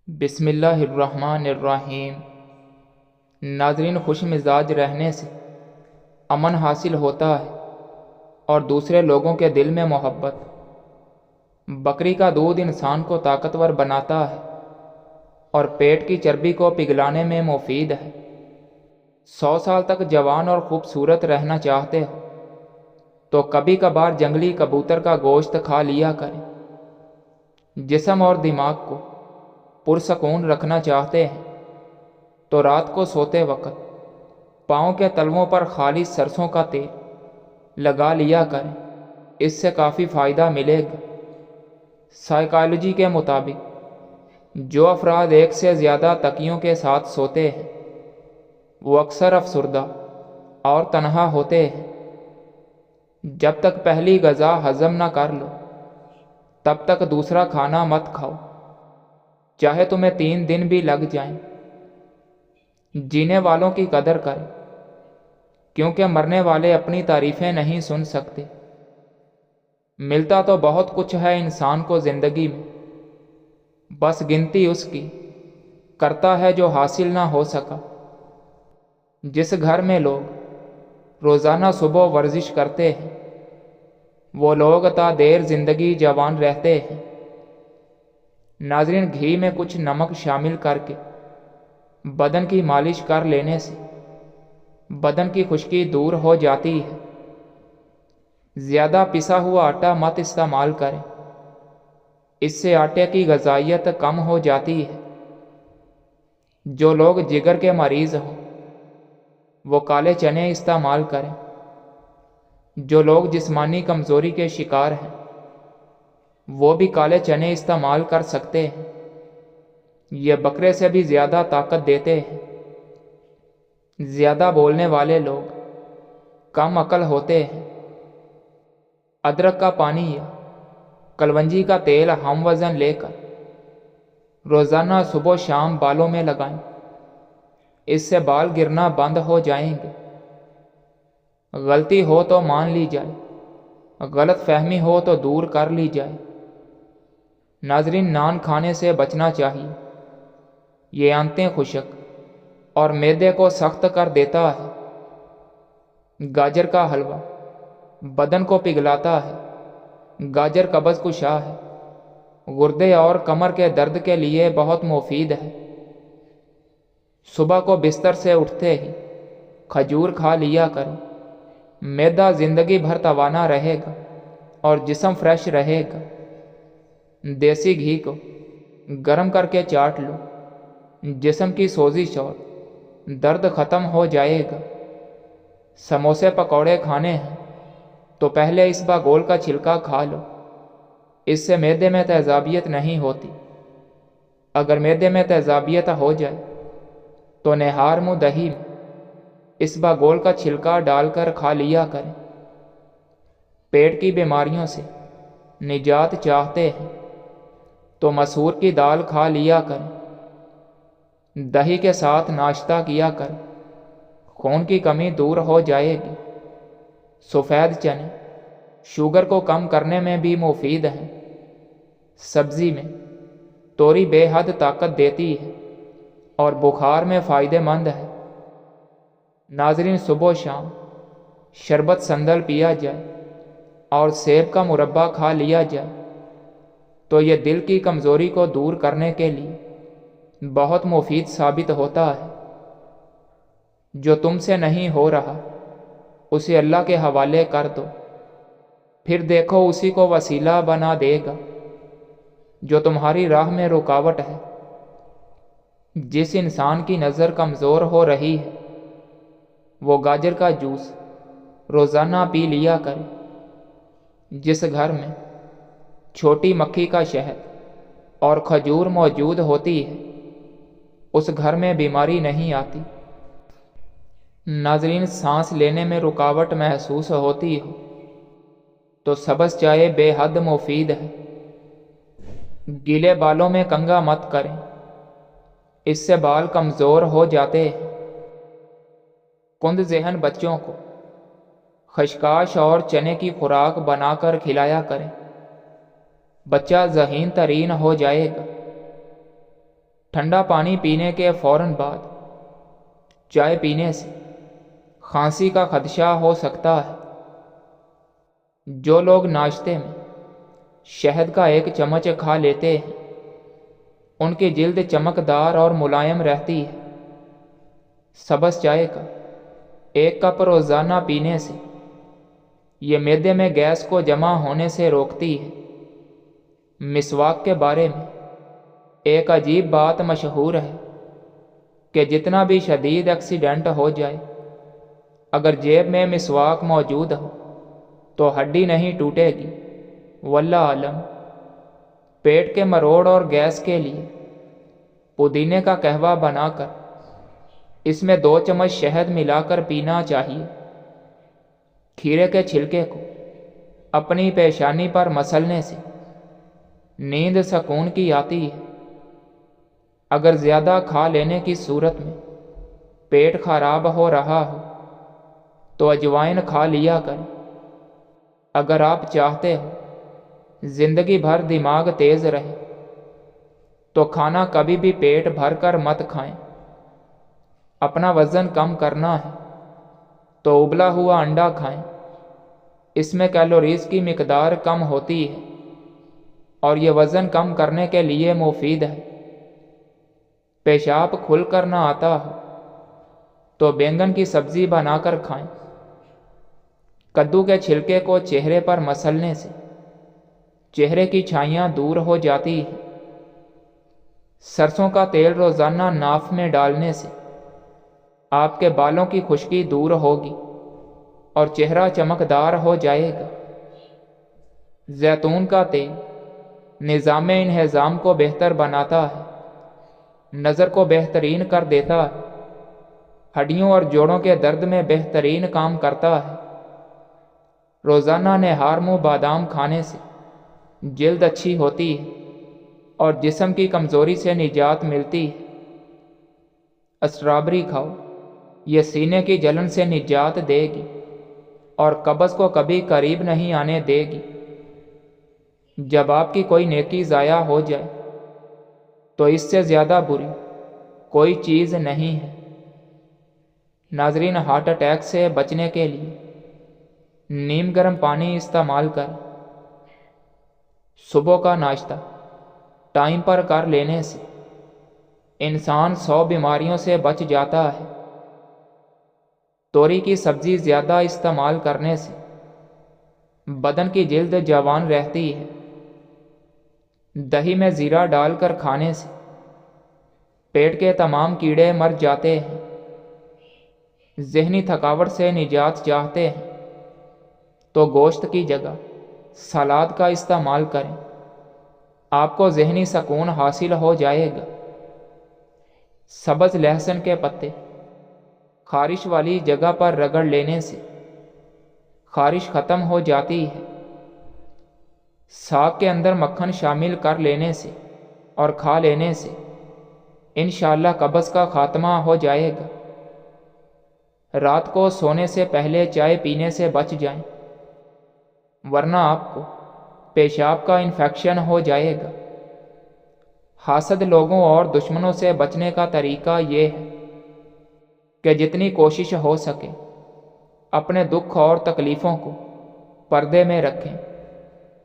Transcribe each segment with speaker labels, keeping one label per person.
Speaker 1: بسم اللہ الرحمن الرحیم۔ ناظرین، خوش مزاج رہنے سے امن حاصل ہوتا ہے اور دوسرے لوگوں کے دل میں محبت۔ بکری کا دودھ انسان کو طاقتور بناتا ہے اور پیٹ کی چربی کو پگھلانے میں مفید ہے۔ 100 سال تک جوان اور خوبصورت رہنا چاہتے ہو تو کبھی کبھار جنگلی کبوتر کا گوشت کھا لیا کریں۔ جسم اور دماغ کو پرسکون رکھنا چاہتے ہیں تو رات کو سوتے وقت پاؤں کے تلووں پر خالص سرسوں کا تیل لگا لیا کریں، اس سے کافی فائدہ ملے گا۔ سائیکالوجی کے مطابق جو افراد ایک سے زیادہ تکیوں کے ساتھ سوتے ہیں وہ اکثر افسردہ اور تنہا ہوتے ہیں۔ جب تک پہلی غذا ہضم نہ کر لو تب تک دوسرا کھانا مت کھاؤ، چاہے تمہیں 3 دن بھی لگ جائیں۔ جینے والوں کی قدر کریں، کیونکہ مرنے والے اپنی تعریفیں نہیں سن سکتے۔ ملتا تو بہت کچھ ہے انسان کو زندگی میں، بس گنتی اس کی کرتا ہے جو حاصل نہ ہو سکا۔ جس گھر میں لوگ روزانہ صبح ورزش کرتے ہیں وہ لوگ تا دیر زندگی جوان رہتے ہیں۔ ناظرین، گھی میں کچھ نمک شامل کر کے بدن کی مالش کر لینے سے بدن کی خشکی دور ہو جاتی ہے۔ زیادہ پسا ہوا آٹا مت استعمال کریں، اس سے آٹے کی غذائیت کم ہو جاتی ہے۔ جو لوگ جگر کے مریض ہوں وہ کالے چنے استعمال کریں۔ جو لوگ جسمانی کمزوری کے شکار ہیں وہ بھی کالے چنے استعمال کر سکتے ہیں، یہ بکرے سے بھی زیادہ طاقت دیتے ہیں۔ زیادہ بولنے والے لوگ کم عقل ہوتے ہیں۔ ادرک کا پانی یا کلونجی کا تیل ہم وزن لے کر روزانہ صبح و شام بالوں میں لگائیں، اس سے بال گرنا بند ہو جائیں گے۔ غلطی ہو تو مان لی جائے، غلط فہمی ہو تو دور کر لی جائے۔ ناظرین، نان کھانے سے بچنا چاہیے، یہ آنتیں خشک اور معدے کو سخت کر دیتا ہے۔ گاجر کا حلوہ بدن کو پگھلاتا ہے۔ گاجر قبض کشا ہے، گردے اور کمر کے درد کے لیے بہت مفید ہے۔ صبح کو بستر سے اٹھتے ہی کھجور کھا لیا کرو، معدہ زندگی بھر توانا رہے گا اور جسم فریش رہے گا۔ دیسی گھی کو گرم کر کے چاٹ لو، جسم کی سوزش اور درد ختم ہو جائے گا۔ سموسے پکوڑے کھانے ہیں تو پہلے اسباگول کا چھلکا کھا لو، اس سے معدے میں تیزابیت نہیں ہوتی۔ اگر معدے میں تیزابیت ہو جائے تو نہار منہ دہی میں اسباگول کا چھلکا ڈال کر کھا لیا کریں۔ پیٹ کی بیماریوں سے نجات چاہتے ہیں تو مسور کی دال کھا لیا کریں۔ دہی کے ساتھ ناشتہ کیا کریں، خون کی کمی دور ہو جائے گی۔ سفید چنے شوگر کو کم کرنے میں بھی مفید ہیں۔ سبزی میں توری بے حد طاقت دیتی ہے اور بخار میں فائدہ مند ہے۔ ناظرین، صبح و شام شربت سندل پیا جائے اور سیب کا مربع کھا لیا جائے تو یہ دل کی کمزوری کو دور کرنے کے لیے بہت مفید ثابت ہوتا ہے۔ جو تم سے نہیں ہو رہا اسے اللہ کے حوالے کر دو، پھر دیکھو اسی کو وسیلہ بنا دے گا۔ جو تمہاری راہ میں رکاوٹ ہے، جس انسان کی نظر کمزور ہو رہی ہے وہ گاجر کا جوس روزانہ پی لیا کرے۔ جس گھر میں چھوٹی مکھی کا شہد اور کھجور موجود ہوتی ہے اس گھر میں بیماری نہیں آتی۔ ناظرین، سانس لینے میں رکاوٹ محسوس ہوتی ہو تو سبز چائے بے حد مفید ہے۔ گیلے بالوں میں کنگھا مت کریں، اس سے بال کمزور ہو جاتے ہیں۔ کند ذہن بچوں کو خشخاش اور چنے کی خوراک بنا کر کھلایا کریں، بچہ ذہین ترین ہو جائے گا۔ ٹھنڈا پانی پینے کے فوراً بعد چائے پینے سے کھانسی کا خدشہ ہو سکتا ہے۔ جو لوگ ناشتے میں شہد کا 1 چمچ کھا لیتے ہیں ان کی جلد چمکدار اور ملائم رہتی ہے۔ سبز چائے کا 1 کپ روزانہ پینے سے یہ معدے میں گیس کو جمع ہونے سے روکتی ہے۔ مسواک کے بارے میں ایک عجیب بات مشہور ہے کہ جتنا بھی شدید ایکسیڈنٹ ہو جائے، اگر جیب میں مسواک موجود ہو تو ہڈی نہیں ٹوٹے گی۔ واللہ عالم۔ پیٹ کے مروڑ اور گیس کے لیے پودینے کا قہوہ بنا کر اس میں 2 چمچ شہد ملا کر پینا چاہیے۔ کھیرے کے چھلکے کو اپنی پیشانی پر مسلنے سے نیند سکون کی آتی ہے۔ اگر زیادہ کھا لینے کی صورت میں پیٹ خراب ہو رہا ہو تو اجوائن کھا لیا کریں۔ اگر آپ چاہتے ہو زندگی بھر دماغ تیز رہے تو کھانا کبھی بھی پیٹ بھر کر مت کھائیں۔ اپنا وزن کم کرنا ہے تو ابلا ہوا انڈا کھائیں۔ اس میں کیلوریز کی مقدار کم ہوتی ہے اور یہ وزن کم کرنے کے لیے مفید ہے۔ پیشاب کھل کر نہ آتا ہو تو بینگن کی سبزی بنا کر کھائیں۔ کدو کے چھلکے کو چہرے پر مسلنے سے چہرے کی چھائیاں دور ہو جاتی ہیں۔ سرسوں کا تیل روزانہ ناف میں ڈالنے سے آپ کے بالوں کی خشکی دور ہوگی اور چہرہ چمکدار ہو جائے گا۔ زیتون کا تیل نظام انہضام کو بہتر بناتا ہے، نظر کو بہترین کر دیتا ہے، ہڈیوں اور جوڑوں کے درد میں بہترین کام کرتا ہے۔ روزانہ نہار منہ بادام کھانے سے جلد اچھی ہوتی ہے اور جسم کی کمزوری سے نجات ملتی ہے۔ اسٹرابری کھاؤ، یہ سینے کی جلن سے نجات دے گی اور قبض کو کبھی قریب نہیں آنے دے گی۔ جب آپ کی کوئی نیکی ضائع ہو جائے تو اس سے زیادہ بری کوئی چیز نہیں ہے۔ ناظرین، ہارٹ اٹیک سے بچنے کے لیے نیم گرم پانی استعمال کریں۔ صبح کا ناشتہ ٹائم پر کر لینے سے انسان 100 بیماریوں سے بچ جاتا ہے۔ توری کی سبزی زیادہ استعمال کرنے سے بدن کی جلد جوان رہتی ہے۔ دہی میں زیرہ ڈال کر کھانے سے پیٹ کے تمام کیڑے مر جاتے ہیں۔ ذہنی تھکاوٹ سے نجات چاہتے ہیں تو گوشت کی جگہ سلاد کا استعمال کریں، آپ کو ذہنی سکون حاصل ہو جائے گا۔ سبز لہسن کے پتے خارش والی جگہ پر رگڑ لینے سے خارش ختم ہو جاتی ہے۔ ساگ کے اندر مکھن شامل کر لینے سے اور کھا لینے سے انشاءاللہ قبض کا خاتمہ ہو جائے گا۔ رات کو سونے سے پہلے چائے پینے سے بچ جائیں، ورنہ آپ کو پیشاب کا انفیکشن ہو جائے گا۔ حاسد لوگوں اور دشمنوں سے بچنے کا طریقہ یہ ہے کہ جتنی کوشش ہو سکے اپنے دکھ اور تکلیفوں کو پردے میں رکھیں۔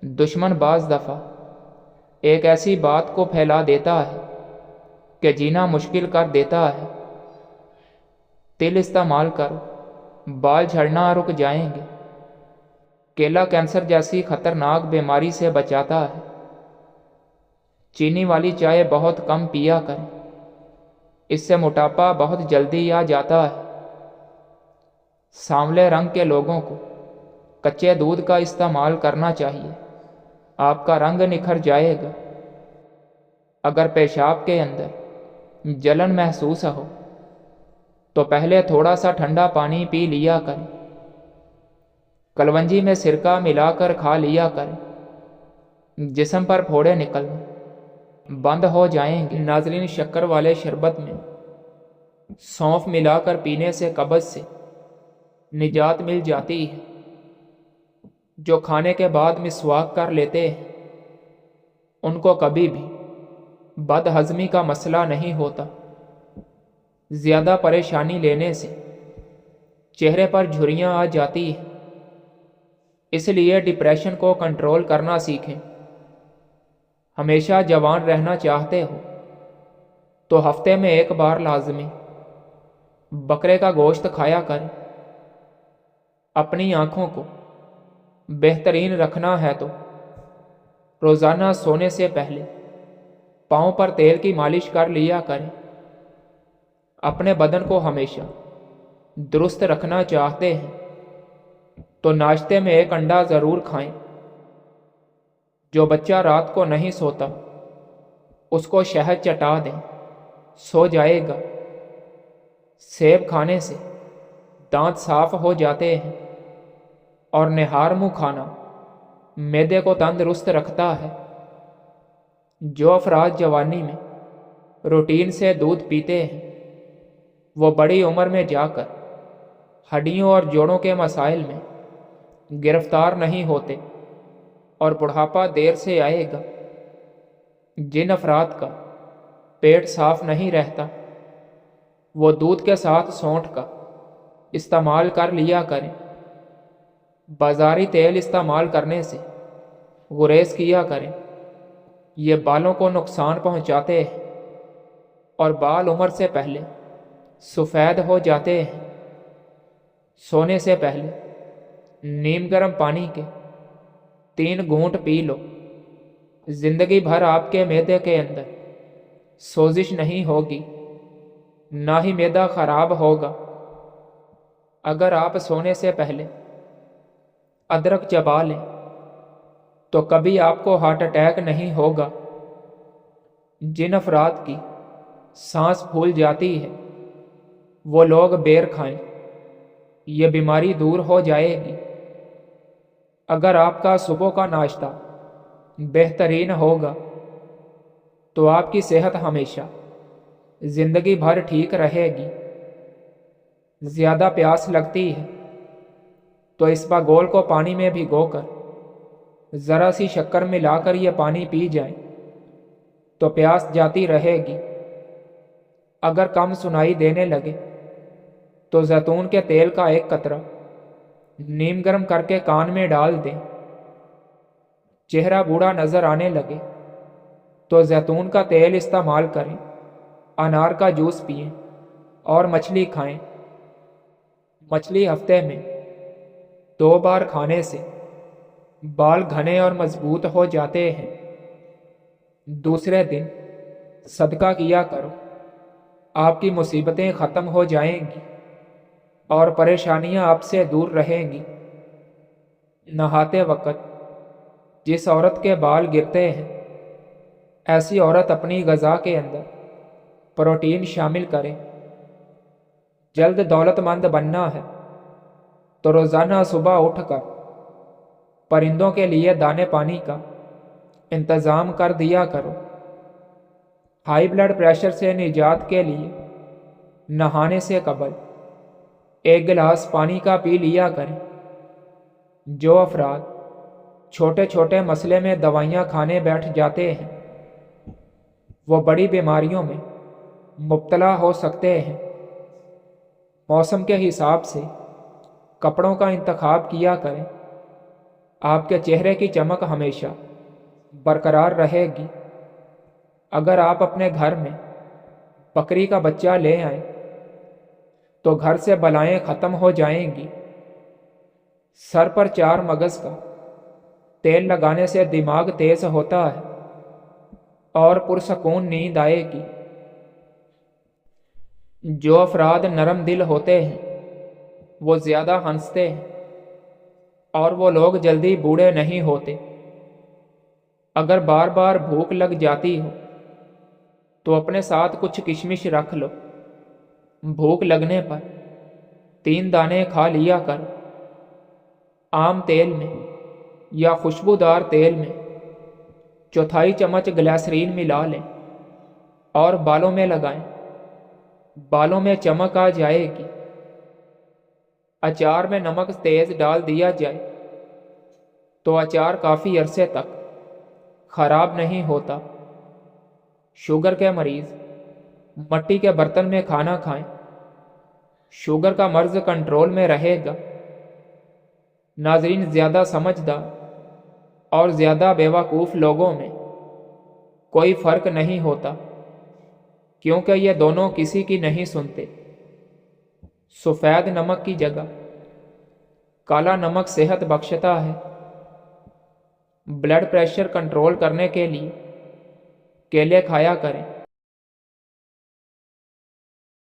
Speaker 1: دشمن بعض دفعہ ایک ایسی بات کو پھیلا دیتا ہے کہ جینا مشکل کر دیتا ہے۔ تل استعمال کرو، بال جھڑنا رک جائیں گے۔ کیلا کینسر جیسی خطرناک بیماری سے بچاتا ہے۔ چینی والی چائے بہت کم پیا کریں، اس سے موٹاپا بہت جلدی آ جاتا ہے۔ سانولے رنگ کے لوگوں کو کچے دودھ کا استعمال کرنا چاہیے، آپ کا رنگ نکھر جائے گا۔ اگر پیشاب کے اندر جلن محسوس ہو تو پہلے تھوڑا سا ٹھنڈا پانی پی لیا کریں۔ کلونجی میں سرکہ ملا کر کھا لیا کریں، جسم پر پھوڑے نکلنا بند ہو جائیں گے۔ ناظرین، شکر والے شربت میں سونف ملا کر پینے سے قبض سے نجات مل جاتی ہے۔ جو کھانے کے بعد مسواک کر لیتے ہیں ان کو کبھی بھی بد ہضمی کا مسئلہ نہیں ہوتا۔ زیادہ پریشانی لینے سے چہرے پر جھریاں آ جاتی ہیں، اس لیے ڈپریشن کو کنٹرول کرنا سیکھیں۔ ہمیشہ جوان رہنا چاہتے ہو تو ہفتے میں ایک بار لازمی بکرے کا گوشت کھایا کریں۔ اپنی آنکھوں کو بہترین رکھنا ہے تو روزانہ سونے سے پہلے پاؤں پر تیل کی مالش کر لیا کریں۔ اپنے بدن کو ہمیشہ درست رکھنا چاہتے ہیں تو ناشتے میں ایک انڈا ضرور کھائیں۔ جو بچہ رات کو نہیں سوتا اس کو شہد چٹا دیں، سو جائے گا۔ سیب کھانے سے دانت صاف ہو جاتے ہیں اور نہار منہ کھانا معدے کو تندرست رکھتا ہے۔ جو افراد جوانی میں روٹین سے دودھ پیتے ہیں وہ بڑی عمر میں جا کر ہڈیوں اور جوڑوں کے مسائل میں گرفتار نہیں ہوتے اور بڑھاپا دیر سے آئے گا۔ جن افراد کا پیٹ صاف نہیں رہتا وہ دودھ کے ساتھ سونٹھ کا استعمال کر لیا کریں۔ بازاری تیل استعمال کرنے سے گریز کیا کریں، یہ بالوں کو نقصان پہنچاتے ہیں اور بال عمر سے پہلے سفید ہو جاتے ہیں۔ سونے سے پہلے نیم گرم پانی کے 3 گھونٹ پی لو۔ زندگی بھر آپ کے معدے کے اندر سوزش نہیں ہوگی، نہ ہی معدہ خراب ہوگا۔ اگر آپ سونے سے پہلے ادرک چبا لیں تو کبھی آپ کو ہارٹ اٹیک نہیں ہوگا۔ جن افراد کی سانس پھول جاتی ہے وہ لوگ بیر کھائیں، یہ بیماری دور ہو جائے گی۔ اگر آپ کا صبح کا ناشتہ بہترین ہوگا تو آپ کی صحت ہمیشہ زندگی بھر ٹھیک رہے گی۔ زیادہ پیاس لگتی ہے تو اسباگول کو پانی میں بھگو کر ذرا سی شکر ملا کر یہ پانی پی جائیں تو پیاس جاتی رہے گی۔ اگر کم سنائی دینے لگے تو زیتون کے تیل کا 1 قطرہ نیم گرم کر کے کان میں ڈال دیں۔ چہرہ بوڑھا نظر آنے لگے تو زیتون کا تیل استعمال کریں، انار کا جوس پئیں اور مچھلی کھائیں۔ مچھلی ہفتے میں 2 بار کھانے سے بال گھنے اور مضبوط ہو جاتے ہیں۔ دوسرے دن صدقہ کیا کرو، آپ کی مصیبتیں ختم ہو جائیں گی اور پریشانیاں آپ سے دور رہیں گی۔ نہاتے وقت جس عورت کے بال گرتے ہیں ایسی عورت اپنی غذا کے اندر پروٹین شامل کرے۔ جلد دولت مند بننا ہے تو روزانہ صبح اٹھ کر پرندوں کے لیے دانے پانی کا انتظام کر دیا کرو۔ ہائی بلڈ پریشر سے نجات کے لیے نہانے سے قبل 1 گلاس پانی کا پی لیا کریں۔ جو افراد چھوٹے چھوٹے مسئلے میں دوائیاں کھانے بیٹھ جاتے ہیں وہ بڑی بیماریوں میں مبتلا ہو سکتے ہیں۔ موسم کے حساب سے کپڑوں کا انتخاب کیا کریں، آپ کے چہرے کی چمک ہمیشہ برقرار رہے گی۔ اگر آپ اپنے گھر میں بکری کا بچہ لے آئیں تو گھر سے بلائیں ختم ہو جائیں گی۔ سر پر 4 مگز کا تیل لگانے سے دماغ تیز ہوتا ہے اور پرسکون نیند آئے گی۔ جو افراد نرم دل ہوتے ہیں وہ زیادہ ہنستے ہیں اور وہ لوگ جلدی بوڑھے نہیں ہوتے۔ اگر بار بار بھوک لگ جاتی ہو تو اپنے ساتھ کچھ کشمش رکھ لو۔ بھوک لگنے پر 3 دانے کھا لیا کرو۔ عام تیل میں یا خوشبودار تیل میں 1/4 چمچ گلیسرین ملا لیں اور بالوں میں لگائیں، بالوں میں چمک آ جائے گی۔ اچار میں نمک تیز ڈال دیا جائے تو اچار کافی عرصے تک خراب نہیں ہوتا۔ شوگر کے مریض مٹی کے برتن میں کھانا کھائیں، شوگر کا مرض کنٹرول میں رہے گا۔ ناظرین، زیادہ سمجھدار اور زیادہ بیوقوف لوگوں میں کوئی فرق نہیں ہوتا، کیونکہ یہ دونوں کسی کی نہیں سنتے۔ سفید نمک کی جگہ کالا نمک صحت بخشتا ہے۔ بلڈ پریشر کنٹرول کرنے کے لیے کیلے کھایا کریں۔